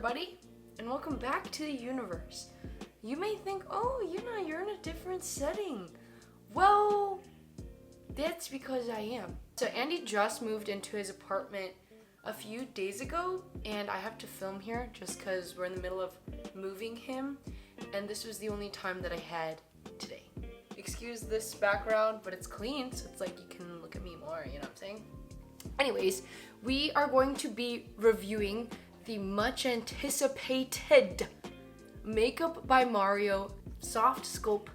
everybody, and welcome back to the universe. You may think, oh, you're in a different setting. Well, that's because I am. So Andy just moved into his apartment a few days ago, and I have to film here just because we're in the middle of moving him, and this was the only time that I had today. Excuse this background, but it's clean, so it's like you can look at me more, you know what I'm saying? Anyways, we are going to be reviewing the much anticipated Makeup by Mario Soft Sculpt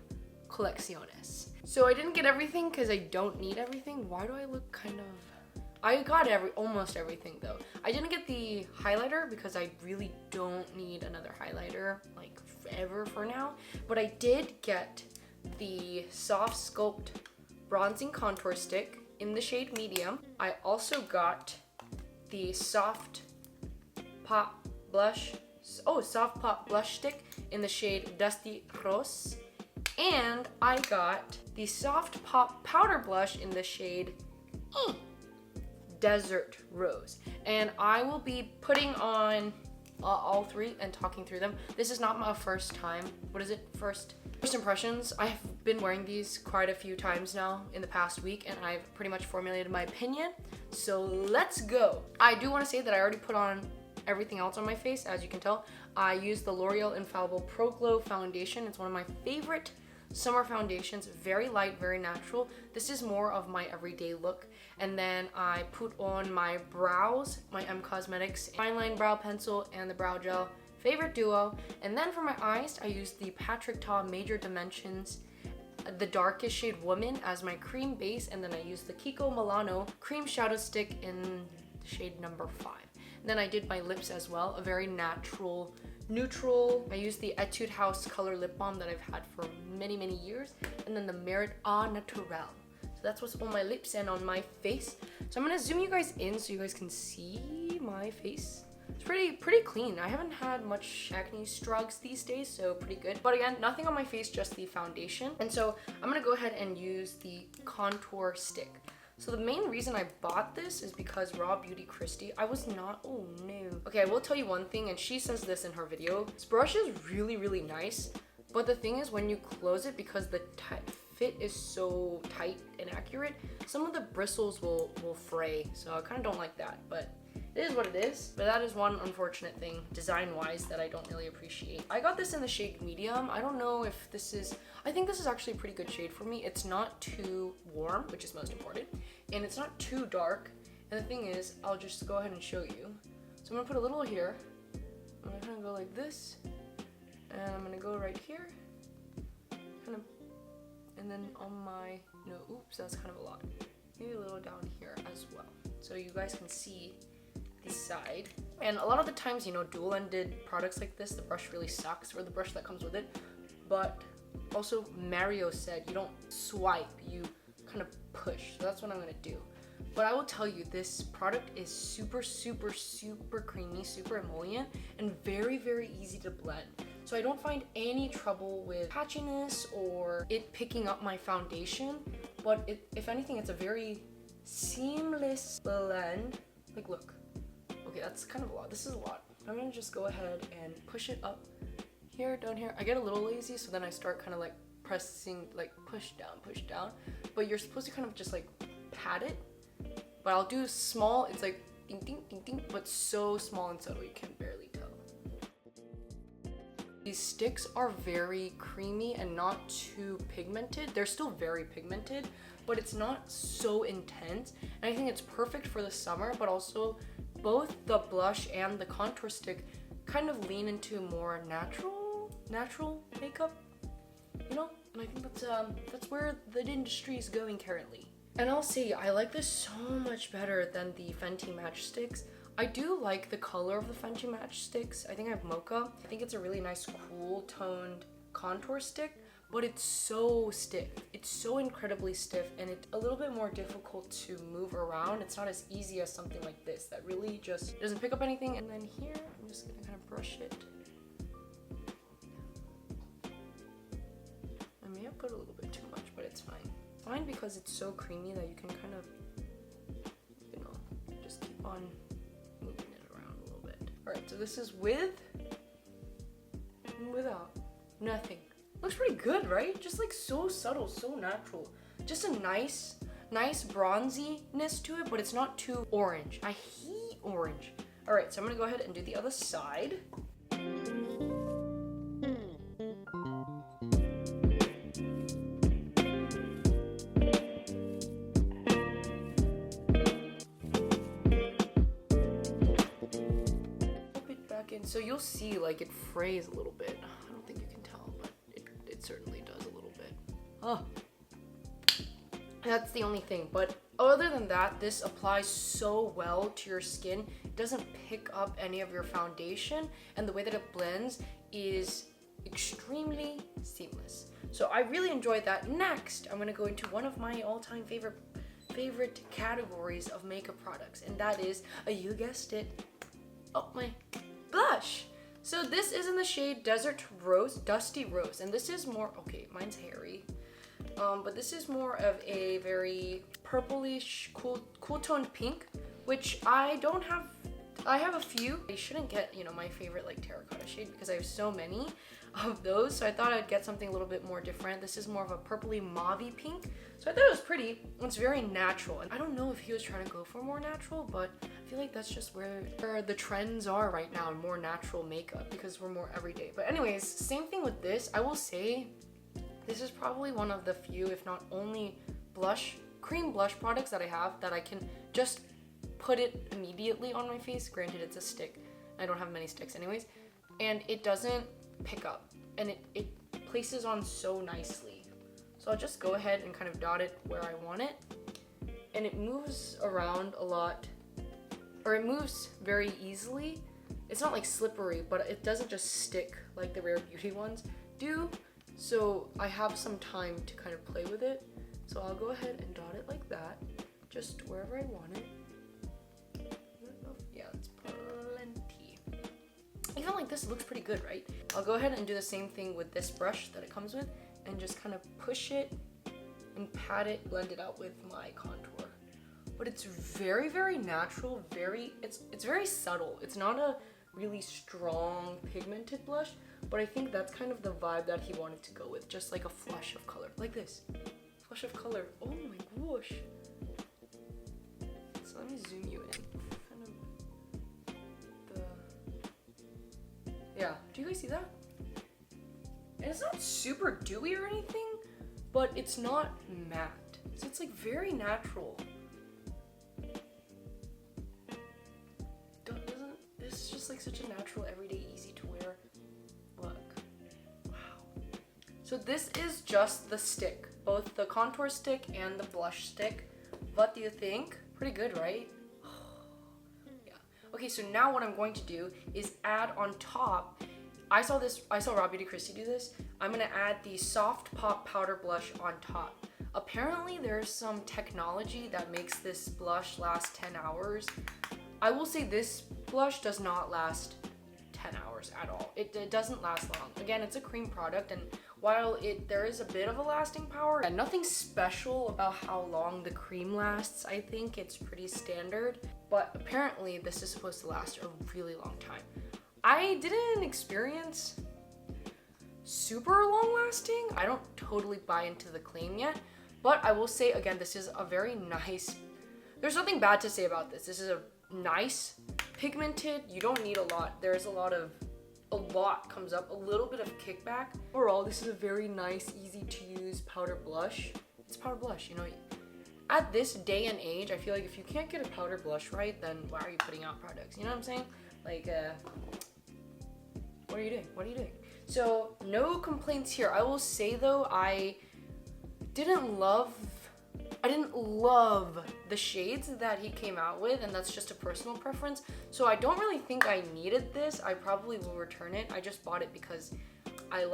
Colecciones. So I didn't get everything because I don't need everything. Why do I look kind of... I got almost everything though. I didn't get the highlighter because I really don't need another highlighter like forever for now. But I did get the Soft Sculpt Bronzing Contour Stick in the shade medium. I also got the Soft Pop Blush Stick in the shade Dusty Rose. And I got the Soft Pop Powder Blush in the shade Desert Rose. And I will be putting on all three and talking through them. This is not my first time. First impressions. I have been wearing these quite a few times now in the past week, and I've pretty much formulated my opinion. So let's go. I do want to say that I already put on everything else on my face. As you can tell, I use the L'Oreal Infallible Pro Glow foundation. It's one of my favorite summer foundations. Very light, very natural. This is more of my everyday look. And then I put on my brows, my M Cosmetics fine line brow pencil and the brow gel, favorite duo. And then for my eyes, I use the Patrick Ta Major Dimensions, the darkest shade Woman as my cream base, and then I use the Kiko Milano cream shadow stick in the shade number 5. And then I did my lips as well, a very natural neutral. I used the Etude House color lip balm that I've had for many years, and then the Merit Au Naturel. So that's what's on my lips and on my face. So I'm gonna zoom you guys in so you guys can see my face. It's pretty clean. I haven't had much acne struggles these days, so pretty good. But again, nothing on my face, just the foundation. And so I'm gonna go ahead and use the contour stick. So the main reason I bought this is because Raw Beauty Christy, oh no. Okay, I will tell you one thing, and she says this in her video. This brush is really nice, but the thing is when you close it, because the fit is so tight and accurate, some of the bristles will fray. So I kind of don't like that, but it is what it is. But that is one unfortunate thing design-wise that I don't really appreciate. I got this in the shade medium. I don't know if this is, I think this is actually a pretty good shade for me. It's not too warm, which is most important, and it's not too dark. And the thing is, I'll just go ahead and show you. So I'm gonna put a little here. I'm gonna go like this, and I'm gonna go right here, and then on my, oops, that's kind of a lot. Maybe a little down here as well, so you guys can see the side. And a lot of the times, dual-ended products like this, the brush really sucks, or the brush that comes with it. But also Mario said you don't swipe, you kind of push. So that's what I'm gonna do. But I will tell you, this product is super creamy, super emollient, and very easy to blend. So I don't find any trouble with patchiness or it picking up my foundation. But if anything, it's a very seamless blend. Like, look. Okay, that's kind of a lot. This is a lot. I'm gonna just go ahead and push it up here, down here. I get a little lazy, so then I start kind of like pressing, like push down. But you're supposed to kind of just like pat it. But I'll do small, it's like ding ding, but so small and subtle you can barely tell. These sticks are very creamy and not too pigmented. They're still very pigmented, but it's not so intense. And I think it's perfect for the summer, but also both the blush and the contour stick kind of lean into more natural makeup, And I think that's where the industry is going currently. And I'll say, I like this so much better than the Fenty Matchsticks. I do like the color of the Fenty Matchsticks. I think I have Mocha. I think it's a really nice cool toned contour stick, but it's so stiff. It's so incredibly stiff, and it's a little bit more difficult to move around. It's not as easy as something like this that really just doesn't pick up anything. And then here, I'm just gonna kind of brush it. I may have put a little bit too much, but it's fine. Fine, because it's so creamy that you can kind of, just keep on moving it around a little bit. All right. Alright, so this is with and without. Nothing. Looks pretty good, right? Just like so subtle, so natural. Just a nice bronziness to it, but it's not too orange. I hate orange. Alright, so I'm gonna go ahead and do the other side. So you'll see like it frays a little bit. I don't think you can tell, but it certainly does a little bit. Oh, that's the only thing. But other than that, this applies so well to your skin. It doesn't pick up any of your foundation, and the way that it blends is extremely seamless. So I really enjoyed that. Next, I'm gonna go into one of my all-time favorite categories of makeup products, and that is, you guessed it, oh my, blush. So this is in the shade Desert Rose, Dusty Rose, and this is more, okay, mine's hairy, but this is more of a very purplish, cool toned pink, which I don't have. I have a few. I shouldn't get, you know, my favorite like terracotta shade because I have so many of those, so I thought I'd get something a little bit more different. This is more of a purpley mauvey pink, so I thought it was pretty. It's very natural, and I don't know if he was trying to go for more natural, but I feel like that's just where the trends are right now, more natural makeup, because we're more everyday. But anyways, same thing with this. I will say this is probably one of the few, if not only, cream blush products that I have that I can just put it immediately on my face. Granted, it's a stick. I don't have many sticks anyways, and it doesn't pick up, and it places on so nicely. So I'll just go ahead and kind of dot it where I want it, and it moves around a lot, or it moves very easily. It's not like slippery, but it doesn't just stick like the Rare Beauty ones do. So I have some time to kind of play with it. So I'll go ahead and dot it like that, just wherever I want it. Yeah, it's plenty. Even like this looks pretty good, right? I'll go ahead and do the same thing with this brush that it comes with, and just kind of push it and pat it, blend it out with my contour. But it's very, very natural, it's very subtle. It's not a really strong pigmented blush, but I think that's kind of the vibe that he wanted to go with, just like a flush of color, like this. Flush of color. Oh my gosh. So let me zoom you in. Yeah, do you guys see that? And it's not super dewy or anything, but it's not matte. So it's like very natural. This is just like such a natural, everyday, easy to wear look. Wow. So this is just the stick, both the contour stick and the blush stick. What do you think? Pretty good, right? Okay, so now what I'm going to do is add on top, I saw Raw Beauty Kristi do this. I'm gonna add the Soft Pop Powder Blush on top. Apparently there's some technology that makes this blush last 10 hours. I will say this blush does not last 10 hours at all. It doesn't last long. Again, it's a cream product, and while there is a bit of a lasting power, and nothing special about how long the cream lasts. I think it's pretty standard, but apparently this is supposed to last a really long time. I didn't experience super long lasting. I don't totally buy into the claim yet, but I will say again, this is a very nice, there's nothing bad to say about this. This is a nice pigmented, you don't need a lot. There's a lot comes up, a little bit of kickback. Overall, this is a very nice, easy to use powder blush. It's powder blush, you know. At this day and age, I feel like if you can't get a powder blush right, then why are you putting out products? You know what I'm saying? Like, what are you doing? What are you doing? So, no complaints here. I will say though, I didn't love the shades that he came out with, and that's just a personal preference. So I don't really think I needed this. I probably will return it. I just bought it because I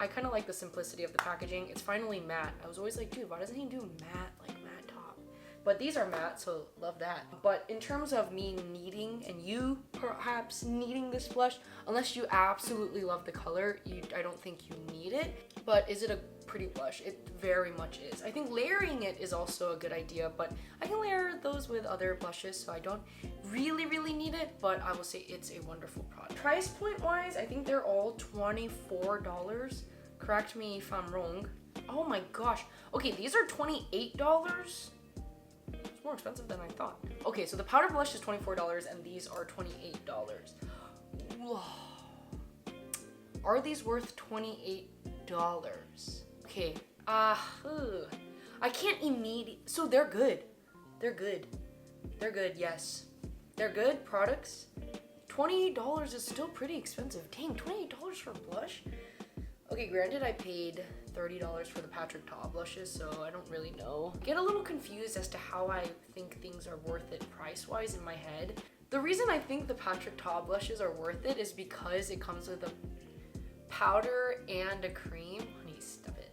kind of like the simplicity of the packaging. It's finally matte. I was always like, dude, why doesn't he do matte, like matte top? But these are matte, so love that. But in terms of me needing, and you perhaps needing this blush, unless you absolutely love the color, I don't think you need it. But is it a pretty blush? It very much is. I think layering it is also a good idea, but I can layer those with other blushes, so I don't really need it, but I will say it's a wonderful product. Price point wise, I think they're all $24. Correct me if I'm wrong. Oh my gosh. Okay, these are $28. More expensive than I thought. Okay, so the powder blush is $24 and these are $28. Whoa. Are these worth $28? Okay, I can't immediately, so they're good. They're good. They're good, yes. They're good products. $28 is still pretty expensive. Dang, $28 for blush? Okay, granted I paid $30 for the Patrick Ta blushes, so I don't really know. Get a little confused as to how I think things are worth it price-wise in my head. The reason I think the Patrick Ta blushes are worth it is because it comes with a powder and a cream. Honey, stop it.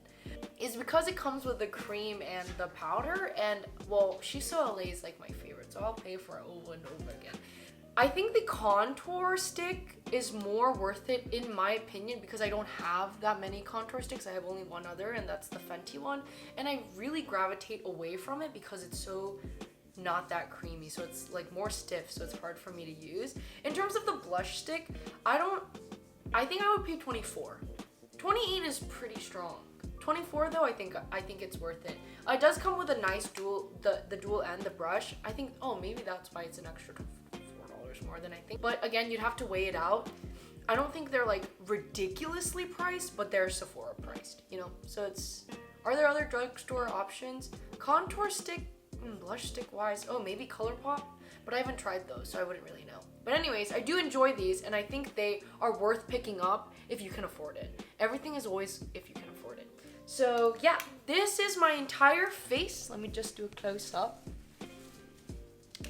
Is because it comes with the cream and the powder, and well, She's So LA is like my favorite, so I'll pay for it over and over again. I think the contour stick is more worth it in my opinion because I don't have that many contour sticks. I have only one other, and that's the Fenty one, and I really gravitate away from it because it's so not that creamy, so it's like more stiff, so it's hard for me to use. In terms of the blush stick, I think I would pay $24. $28 is pretty strong. $24 though, I think it's worth it. It does come with a nice dual, the dual and the brush. I think, oh, maybe that's why it's an extra $4 more than I think. But again, you'd have to weigh it out. I don't think they're like ridiculously priced, but they're Sephora priced, you know? So it's, are there other drugstore options? Contour stick, blush stick wise, oh, maybe ColourPop, but I haven't tried those, so I wouldn't really know. But anyways, I do enjoy these, and I think they are worth picking up if you can afford it. Everything is always if you can afford it. So yeah, this is my entire face. Let me just do a close up.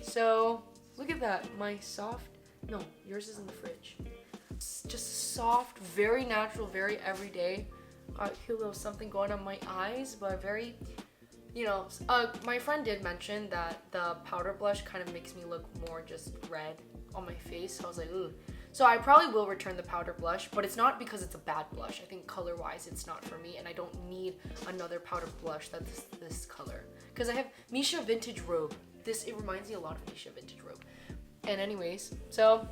So look at that, my soft, no, yours is in the fridge. It's just soft, very natural, very everyday. I feel a little something going on my eyes, but very, you know, my friend did mention that the powder blush kind of makes me look more just red on my face. So I was like, ooh. So I probably will return the powder blush, but it's not because it's a bad blush. I think color-wise, it's not for me, and I don't need another powder blush that's this color. Because I have Misha Vintage Robe. It reminds me a lot of Misha Vintage Robe. And anyways, so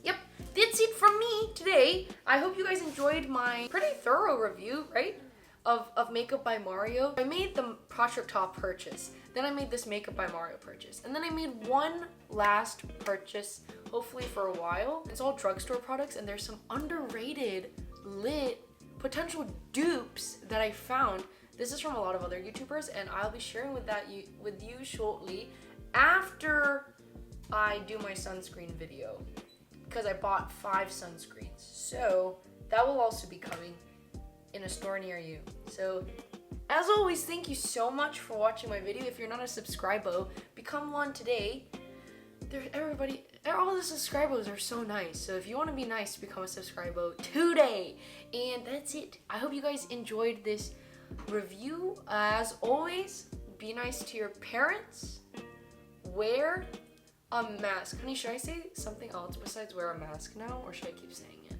yep, that's it from me today. I hope you guys enjoyed my pretty thorough review, right? Of Makeup by Mario. I made the Patrick Ta purchase, then I made this Makeup by Mario purchase, and then I made one last purchase, hopefully for a while. It's all drugstore products, and there's some underrated, lit, potential dupes that I found. This is from a lot of other YouTubers, and I'll be sharing with you shortly after I do my sunscreen video, because I bought 5 sunscreens. So that will also be coming in a store near you. So as always, thank you so much for watching my video. If you're not a subscriber, become one today. All the subscribers are so nice. So if you want to be nice, become a subscriber today. And that's it. I hope you guys enjoyed this review. As always, be nice to your parents. Wear a mask. Honey, should I say something else besides wear a mask now, or should I keep saying it?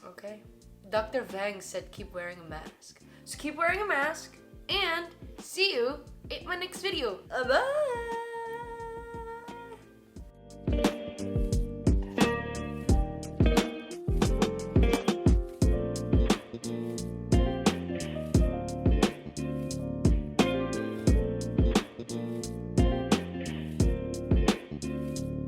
Okay. Dr. Vang said keep wearing a mask. So keep wearing a mask, and see you in my next video. Bye!